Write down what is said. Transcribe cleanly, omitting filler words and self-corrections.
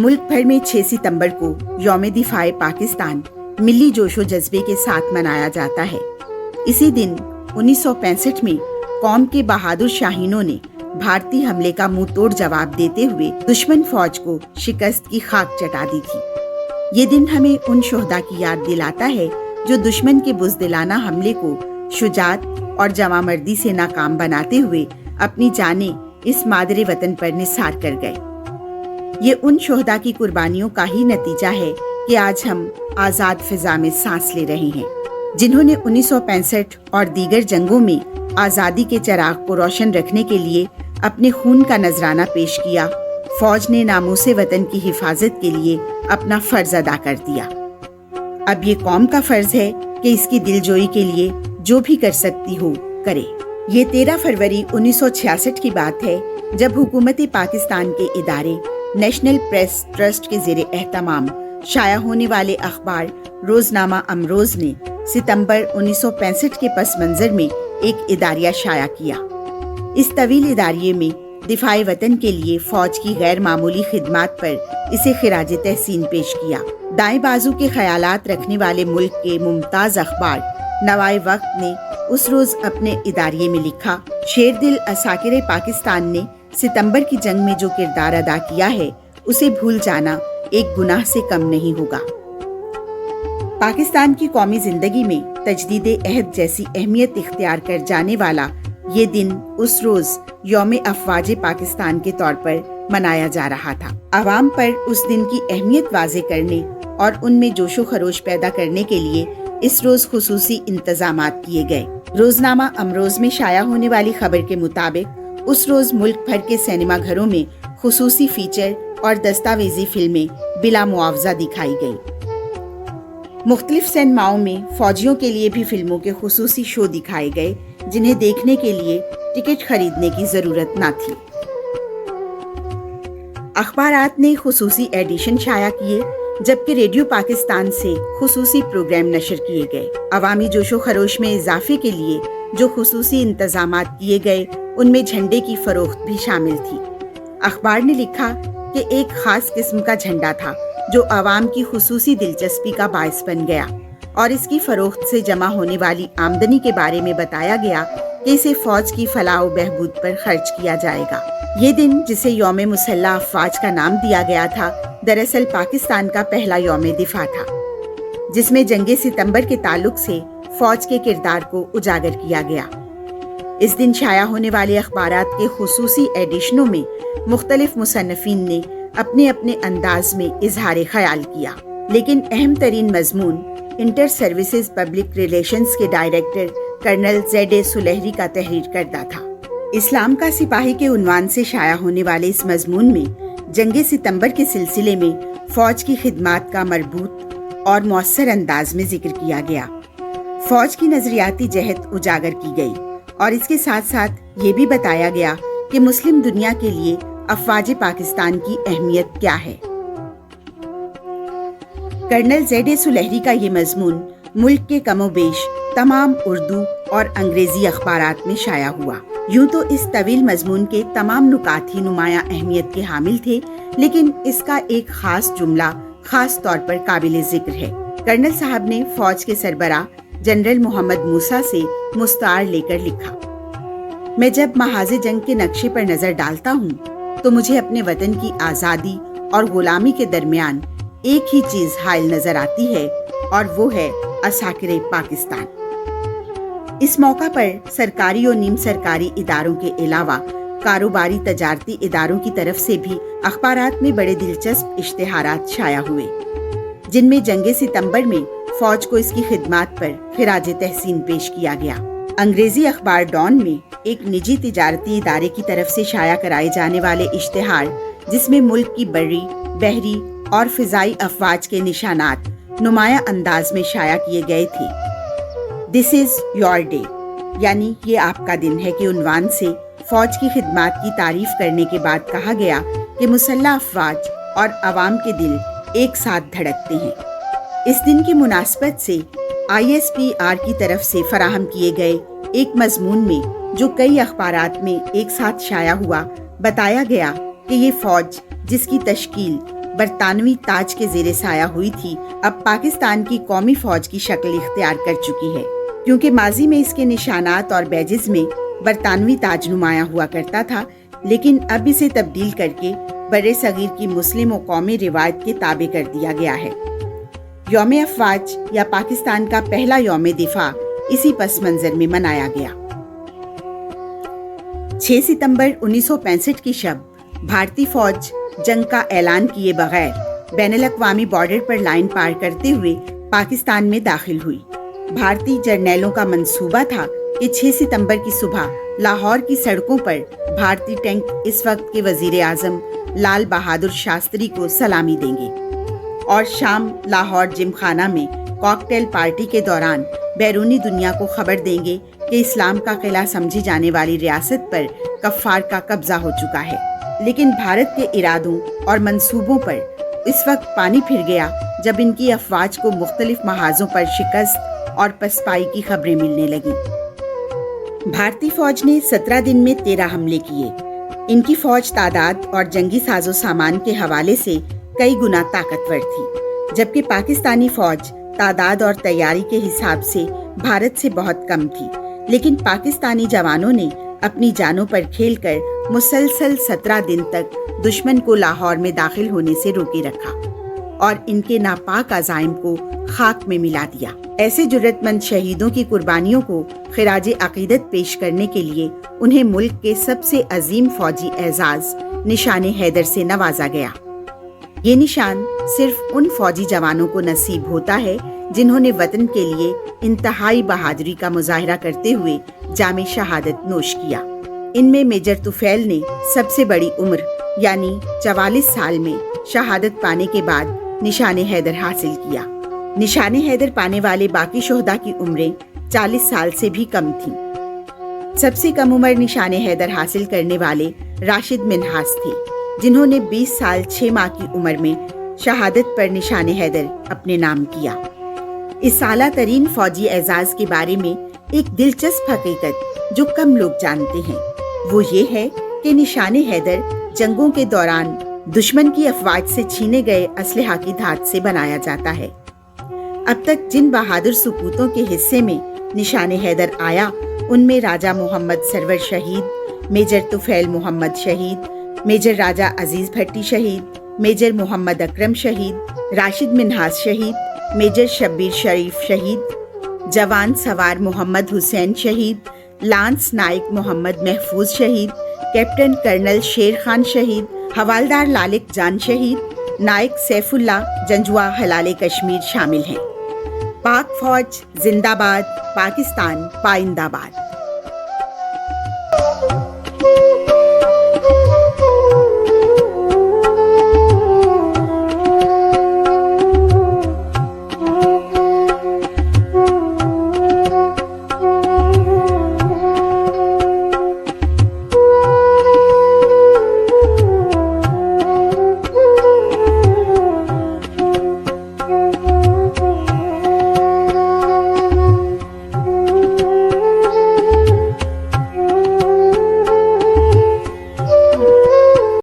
मुल्क भर में 6 सितंबर को यौम दिफाए पाकिस्तान मिली जोशो जज्बे के साथ मनाया जाता है। इसी दिन 1965 में कौम के बहादुर शाहीनों ने भारतीय हमले का मुंह तोड़ जवाब देते हुए दुश्मन फौज को शिकस्त की खाक चटा दी थी। ये दिन हमें उन शोहदा की याद दिलाता है जो दुश्मन के बुज़दिलाना हमले को शुजात और जवामर्दी से नाकाम बनाते हुए अपनी जानें इस मादरे वतन पर निसार कर गए। ये उन शोहदा की कुर्बानियों का ही नतीजा है कि आज हम आज़ाद फिजा में सांस ले रहे हैं। जिन्होंने 1965 और दीगर जंगों में आज़ादी के चिराग को रोशन रखने के लिए अपने खून का नजराना पेश किया, फौज ने नामूसे वतन की हिफाजत के लिए अपना फर्ज अदा कर दिया। अब ये कौम का फर्ज है कि इसकी दिलजोई के लिए जो भी कर सकती हो करे। ये 13 फरवरी 1966 की बात है जब हुकूमत पाकिस्तान के इदारे नेशनल प्रेस ट्रस्ट के ज़ेरे एहतमाम शाया होने वाले अखबार रोजनामा अमरोज ने सितंबर 1965 के पस मंजर में एक इदारिया शाया किया। इस तवील इदारिये में दिफाए वतन के लिए फौज की गैर मामूली खिदमात पर इसे खिराज तहसीन पेश किया। दाएं बाजू के ख्यालात रखने वाले मुल्क के मुमताज अखबार नवाए वक्त ने उस रोज अपने इदारिये में लिखा, शेर दिल असाकिर पाकिस्तान ने सितंबर की जंग में जो किरदार अदा किया है उसे भूल जाना एक गुनाह से कम नहीं होगा। पाकिस्तान की कौमी जिंदगी में तजदीद अहद जैसी अहमियत इख्तियार कर जाने वाला ये दिन उस रोज यौम अफवाज पाकिस्तान के तौर पर मनाया जा रहा था। आवाम पर उस दिन की अहमियत वाज़े करने और उनमें जोशो खरोश पैदा करने के लिए इस रोज खुसूसी इंतजामात किए गए। रोजनामा अमरोज में शाया होने वाली खबर के मुताबिक उस रोज मुल्क भर के सिनेमा घरों में खुसूसी फीचर और दस्तावेजी फिल्में बिला मुआवजा दिखाई गई। मुख्तलिफ सिनेमाओं में फौजियों के लिए भी फिल्मों के खुसूसी शो दिखाए गए जिन्हें देखने के लिए टिकट खरीदने की जरूरत न थी। अखबारात ने खुसूसी एडिशन शाया किए जबकि रेडियो पाकिस्तान से खुसूसी प्रोग्राम नशर किए गए। अवामी जोशो खरोश में इजाफे के लिए जो खुसूसी इंतजामात किए गए उनमें झंडे की फरोख्त भी शामिल थी। अखबार ने लिखा कि एक खास किस्म का झंडा था जो अवाम की खुसूसी दिलचस्पी का बायस बन गया और इसकी फरोख्त से जमा होने वाली आमदनी के बारे में बताया गया कि इसे फौज की फलाह व बहबूद पर खर्च किया जाएगा। ये दिन जिसे यौम मुसल्लह अफवाज का नाम दिया गया था, दरअसल पाकिस्तान का पहला यौम दिफा था जिसमें जंगे सितंबर के ताल्लुक से फौज के किरदार को उजागर किया गया। इस दिन शाया होने वाले अखबारात के खुसूसी एडिशनों में मुख्तलिफ मुसन्निफीन ने अपने अपने अंदाज में इजहार ख्याल किया, लेकिन अहम तरीन मजमून इंटर सर्विसेज पब्लिक रिलेशंस के डायरेक्टर कर्नल Z.A. सुलेहरी का तहरीर करदा था। इस्लाम का सिपाही के उन्वान से शाया होने वाले इस मजमून में जंगे सितंबर के सिलसिले में फौज की खिदमात का मरबूत और मौसर अंदाज में जिक्र किया गया। फौज की नजरियाती जहत उजागर की गई और इसके साथ साथ ये भी बताया गया कि मुस्लिम दुनिया के लिए अफवाज पाकिस्तान की अहमियत क्या है। Colonel Z.A. सुलेहरी का ये मजमून मुल्क के कमोबेश तमाम उर्दू और अंग्रेजी अखबारात में शाया हुआ। यूं तो इस तवील मजमून के तमाम नुकात ही नुमाया अहमियत के हामिल थे, लेकिन इसका एक खास जुमला खास तौर पर काबिल जिक्र है। कर्नल साहब ने फौज के सरबराह जनरल मोहम्मद मूसा से मुस्तार लेकर लिखा, मैं जब महाज़े जंग के नक्शे पर नजर डालता हूँ तो मुझे अपने वतन की आज़ादी और गुलामी के दरमियान एक ही चीज हायल नजर आती है और वो है असाकिर पाकिस्तान। इस मौका पर सरकारी और नीम सरकारी इदारों के अलावा कारोबारी तजारती इदारों की तरफ से भी अखबारात में बड़े दिलचस्प इश्तिहारात शाया हुए जिनमें जंगे सितंबर में फौज को इसकी खिदमात पर खिराज तहसीन पेश किया गया। अंग्रेजी अखबार डॉन में एक निजी तिजारती इदारे की तरफ से शाया कराए जाने वाले इश्तिहार जिसमें मुल्क की बर्री, बहरी और फिजाई अफवाज के निशानात नुमाया अंदाज में शाया किए गए थे। दिस इज योर डे, यानी ये आपका दिन है के उन्वान से फौज की खिदमात की तारीफ करने के बाद कहा गया कि मुसल्लह अफवाज और अवाम के दिल एक साथ धड़कते हैं। इस दिन की मुनासबत से ISPR की तरफ से फराहम किए गए एक मजमून में जो कई अखबारात में एक साथ शाया हुआ बताया गया कि ये फौज जिसकी तश्कील برطانوی تاج کے زیر سایہ ہوئی تھی، اب پاکستان کی قومی فوج کی شکل اختیار کر چکی ہے۔ کیونکہ ماضی میں اس کے نشانات اور بیجز میں برطانوی تاج نمایاں ہوا کرتا تھا، لیکن اب اسے تبدیل کر کے بر صغیر کی مسلم و قومی روایت کے تابع کر دیا گیا ہے۔ یوم افواج یا پاکستان کا پہلا یوم دفاع اسی پس منظر میں منایا گیا۔ 6 ستمبر 1965 کی شب بھارتی فوج جنگ کا اعلان کیے بغیر بین الاقوامی بارڈر پر لائن پار کرتے ہوئے پاکستان میں داخل ہوئی۔ بھارتی جرنیلوں کا منصوبہ تھا کہ 6 ستمبر کی صبح لاہور کی سڑکوں پر بھارتی ٹینک اس وقت کے وزیر اعظم لال بہادر شاستری کو سلامی دیں گے اور شام لاہور جم خانہ میں کاکٹیل پارٹی کے دوران بیرونی دنیا کو خبر دیں گے کہ اسلام کا قلعہ سمجھی جانے والی ریاست پر کفار کا قبضہ ہو چکا ہے۔ لیکن بھارت کے ارادوں اور منصوبوں پر اس وقت پانی پھر گیا جب ان کی افواج کو مختلف محاذوں پر شکست اور پسپائی کی خبریں ملنے لگیں۔ بھارتی فوج نے 17 دن میں 13 حملے کیے۔ ان کی فوج تعداد اور جنگی ساز و سامان کے حوالے سے کئی گنا طاقتور تھی، جبکہ پاکستانی فوج تعداد اور تیاری کے حساب سے بھارت سے بہت کم تھی۔ لیکن پاکستانی جوانوں نے اپنی جانوں پر کھیل کر مسلسل 17 دن تک دشمن کو لاہور میں داخل ہونے سے روکے رکھا اور ان کے ناپاک عزائم کو خاک میں ملا دیا۔ ایسے جرأت مند شہیدوں کی قربانیوں کو خراج عقیدت پیش کرنے کے لیے انہیں ملک کے سب سے عظیم فوجی اعزاز نشان حیدر سے نوازا گیا۔ یہ نشان صرف ان فوجی جوانوں کو نصیب ہوتا ہے جنہوں نے وطن کے لیے انتہائی بہادری کا مظاہرہ کرتے ہوئے جام شہادت نوش کیا۔ ان میں میجر طفیل نے سب سے بڑی عمر یعنی 44 سال میں شہادت پانے کے بعد نشان حیدر حاصل کیا۔ نشان حیدر پانے والے باقی شہداء کی عمریں 40 سال سے بھی کم تھیں۔ سب سے کم عمر نشان حیدر حاصل کرنے والے راشد منہاس تھے، جنہوں نے 20 سال 6 ماہ کی عمر میں شہادت پر نشان حیدر اپنے نام کیا۔ اس اعلیٰ ترین فوجی اعزاز کے بارے میں ایک دلچسپ حقیقت جو کم لوگ جانتے ہیں وہ یہ ہے کہ نشان حیدر جنگوں کے دوران دشمن کی افواج سے چھینے گئے اسلحہ کی دھات سے بنایا جاتا ہے۔ اب تک جن بہادر سپوتوں کے حصے میں نشان حیدر آیا ان میں راجہ محمد سرور شہید، میجر طفیل محمد شہید، میجر راجہ عزیز بھٹی شہید، میجر محمد اکرم شہید، راشد منہاس شہید، میجر شبیر شریف شہید، جوان سوار محمد حسین شہید، لانس نائک محمد محفوظ شہید، کیپٹن کرنل شیر خان شہید، حوالدار لالک جان شہید، نائک سیف اللہ جنجوا ہلال کشمیر شامل ہیں۔ پاک فوج زندہ باد، پاکستان پائندہ باد۔